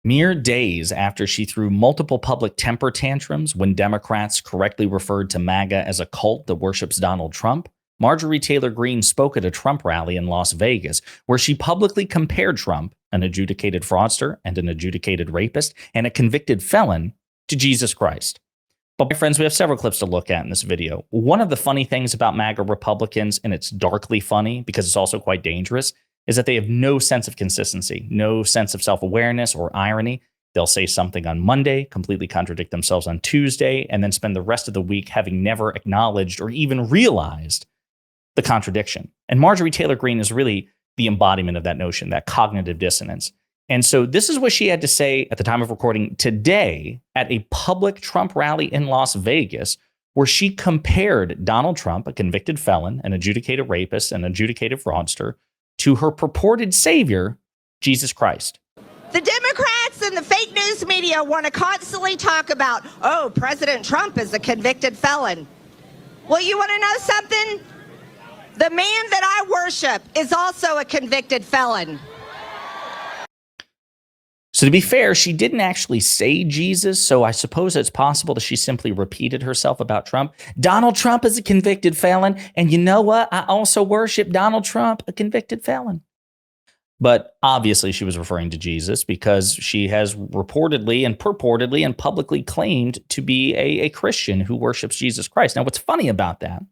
Mere days after she threw multiple public temper tantrums when Democrats correctly referred to MAGA as a cult that worships Donald Trump, Marjorie Taylor Greene spoke at a Trump rally in Las Vegas, where she publicly compared Trump, an adjudicated fraudster and an adjudicated rapist and a convicted felon, to Jesus Christ. But my friends, we have several clips to look at in this video. One of the funny things about MAGA Republicans, and it's darkly funny because it's also quite dangerous, is that they have no sense of consistency, no sense of self-awareness or irony. They'll say something on Monday, completely contradict themselves on Tuesday, and then spend the rest of the week having never acknowledged or even realized the contradiction. And Marjorie Taylor Greene is really the embodiment of that notion, that cognitive dissonance. And so this is what she had to say at the time of recording today at a public Trump rally in Las Vegas, where she compared Donald Trump, a convicted felon, an adjudicated rapist, an adjudicated fraudster, to her purported savior, Jesus Christ. The Democrats and the fake news media want to constantly talk about, oh, President Trump is a convicted felon. Well, you want to know something? The man that I worship is also a convicted felon. So to be fair, she didn't actually say Jesus, so I suppose it's possible that she simply repeated herself about Trump. Donald Trump is a convicted felon, and you know what? I also worship Donald Trump, a convicted felon. But obviously she was referring to Jesus because she has reportedly and purportedly and publicly claimed to be a Christian who worships Jesus Christ. Now, what's funny about that?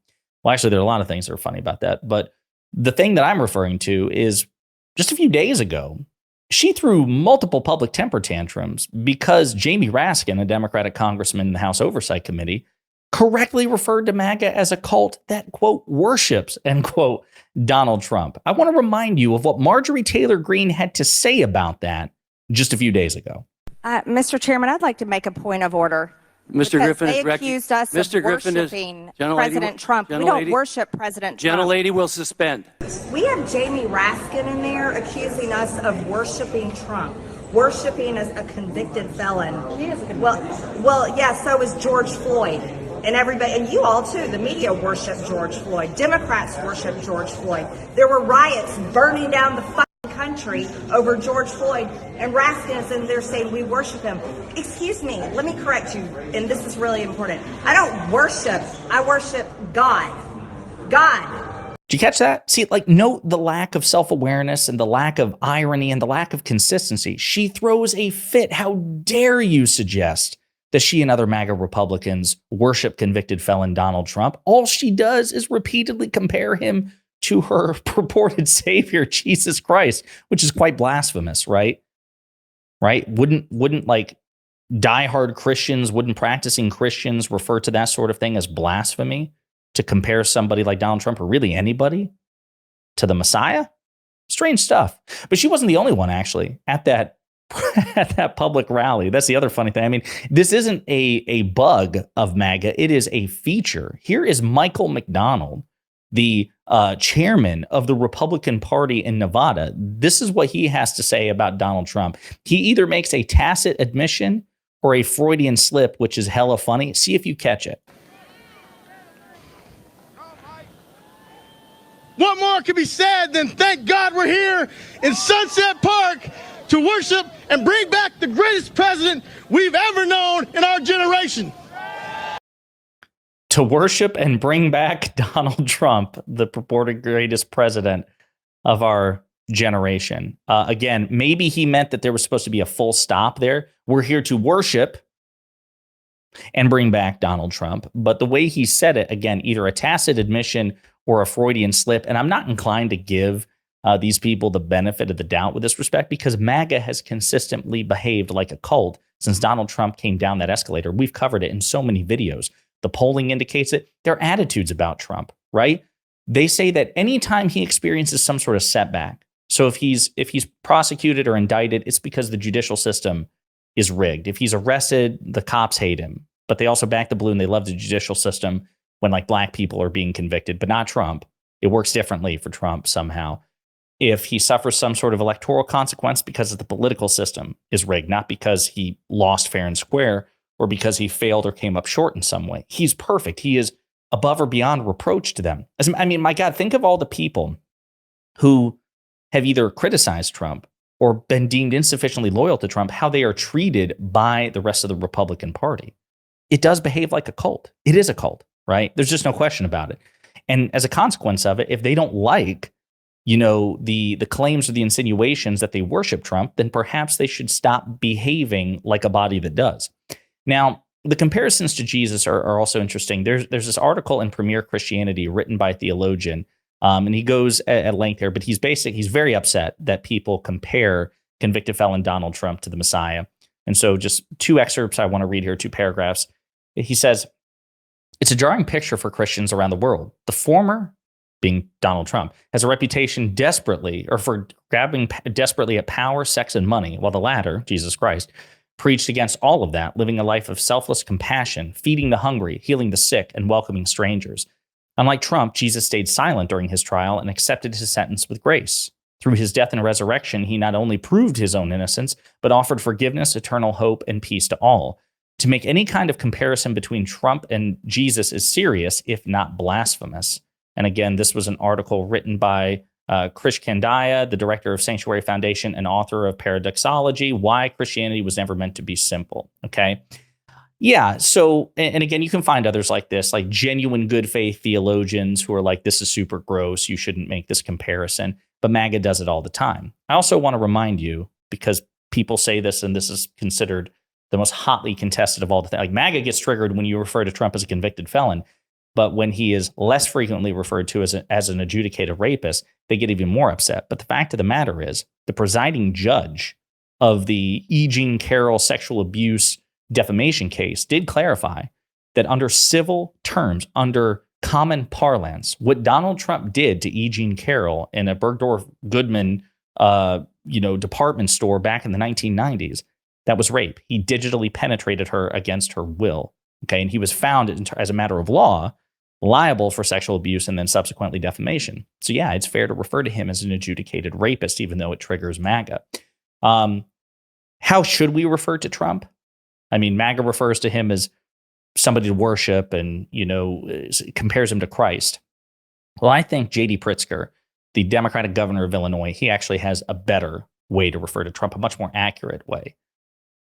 Well, actually, there are a lot of things that are funny about that, but the thing that I'm referring to is just a few days ago, she threw multiple public temper tantrums because Jamie Raskin, a Democratic congressman in the House Oversight Committee, correctly referred to MAGA as a cult that, quote, worships, end quote, Donald Trump. I want to remind you of what Marjorie Taylor Greene had to say about that just a few days ago. Mr. Chairman, I'd like to make a point of order. Mr. Griffin they is accused us Mr. of Griffin is worshiping President Trump. We don't worship President Trump. Gentlelady will suspend. We have Jamie Raskin in there accusing us of worshiping Trump, worshiping as a convicted felon. He is a convicted well, yeah, so is George Floyd. And everybody, and you all too, the media worship George Floyd. Democrats worship George Floyd. There were riots burning down the fucking country over George Floyd, and Raskin is in there saying we worship him. Excuse me, let me correct you, and this is really important. I don't worship, I worship God. God. Did you catch that? See, like, note the lack of self-awareness and the lack of irony and the lack of consistency. She throws a fit. How dare you suggest that she and other MAGA Republicans worship convicted felon Donald Trump? All she does is repeatedly compare him to her purported savior, Jesus Christ, which is quite blasphemous, right? Right? Wouldn't like diehard Christians, wouldn't practicing Christians refer to that sort of thing as blasphemy? To compare somebody like Donald Trump, or really anybody, to the Messiah? Strange stuff. But she wasn't the only one, actually, at that public rally. That's the other funny thing. I mean, this isn't a bug of MAGA. It is a feature. Here is Michael McDonald, the chairman of the Republican Party in Nevada. This is what he has to say about Donald Trump. He either makes a tacit admission or a Freudian slip, which is hella funny. See if you catch it. What more can be said than thank God we're here in Sunset Park to worship and bring back the greatest president we've ever known in our generation. To worship and bring back Donald Trump, the purported greatest president of our generation. Again, maybe he meant that there was supposed to be a full stop there. We're here to worship and bring back Donald Trump. But the way he said it, again, either a tacit admission or a Freudian slip. And I'm not inclined to give these people the benefit of the doubt with this respect, because MAGA has consistently behaved like a cult since Donald Trump came down that escalator. We've covered it in so many videos. The polling indicates it. Their attitudes about Trump, right? They say that anytime he experiences some sort of setback, so if he's prosecuted or indicted, it's because the judicial system is rigged. If he's arrested, the cops hate him, but they also back the blue and they love the judicial system when like black people are being convicted, but not Trump. It works differently for Trump somehow. If he suffers some sort of electoral consequence because of the political system is rigged, not because he lost fair and square or because he failed or came up short in some way. He's perfect. He is above or beyond reproach to them. I mean, my God, think of all the people who have either criticized Trump or been deemed insufficiently loyal to Trump, how they are treated by the rest of the Republican Party. It does behave like a cult. It is a cult, right? There's just no question about it. And as a consequence of it, if they don't like, the claims or the insinuations that they worship Trump, then perhaps they should stop behaving like a body that does. Now, the comparisons to Jesus are also interesting. There's this article in Premier Christianity written by a theologian, and he goes at length here, but he's very upset that people compare convicted felon Donald Trump to the Messiah. And so just two excerpts I want to read here, 2 paragraphs. He says, it's a jarring picture for Christians around the world. The former, being Donald Trump, has a reputation for grabbing desperately at power, sex, and money, while the latter, Jesus Christ, preached against all of that, living a life of selfless compassion, feeding the hungry, healing the sick, and welcoming strangers. Unlike Trump, Jesus stayed silent during his trial and accepted his sentence with grace. Through his death and resurrection, he not only proved his own innocence, but offered forgiveness, eternal hope, and peace to all. To make any kind of comparison between Trump and Jesus is serious, if not blasphemous. And again, this was an article written by Krish Kandiah, the director of Sanctuary Foundation and author of Paradoxology, Why Christianity Was Never Meant to Be Simple. Okay. Yeah. So, and again, you can find others like this, like genuine good faith theologians who are like, this is super gross. You shouldn't make this comparison. But MAGA does it all the time. I also want to remind you, because people say this, and this is considered the most hotly contested of all the things. Like MAGA gets triggered when you refer to Trump as a convicted felon. But when he is less frequently referred to as an adjudicated rapist, they get even more upset. But the fact of the matter is, the presiding judge of the E. Jean Carroll sexual abuse defamation case did clarify that under civil terms, under common parlance, what Donald Trump did to E. Jean Carroll in a Bergdorf Goodman department store back in the 1990s, that was rape. He digitally penetrated her against her will. Okay, and he was found, as a matter of law, liable for sexual abuse and then subsequently defamation. So yeah, it's fair to refer to him as an adjudicated rapist, even though it triggers MAGA. How should we refer to Trump? I mean, MAGA refers to him as somebody to worship and, compares him to Christ. Well, I think J.D. Pritzker, the Democratic governor of Illinois, he actually has a better way to refer to Trump, a much more accurate way.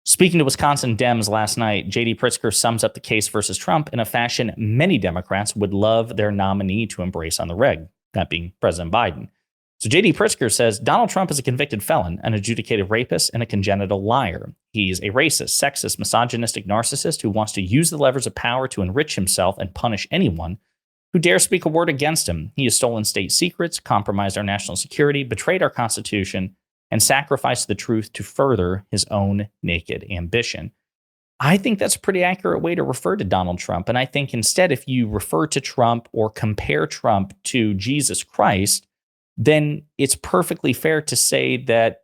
Speaking to Wisconsin Dems last night, J.D. Pritzker sums up the case versus Trump in a fashion many Democrats would love their nominee to embrace on the reg, that being President Biden. So J.D. Pritzker says Donald Trump is a convicted felon, an adjudicated rapist, and a congenital liar. He's a racist, sexist, misogynistic narcissist who wants to use the levers of power to enrich himself and punish anyone who dares speak a word against him. He has stolen state secrets, compromised our national security, betrayed our Constitution, and sacrificed the truth to further his own naked ambition. I think that's a pretty accurate way to refer to Donald Trump. And I think instead, if you refer to Trump or compare Trump to Jesus Christ, then it's perfectly fair to say that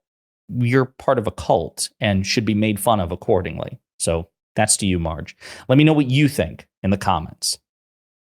you're part of a cult and should be made fun of accordingly. So that's to you, Marge. Let me know what you think in the comments.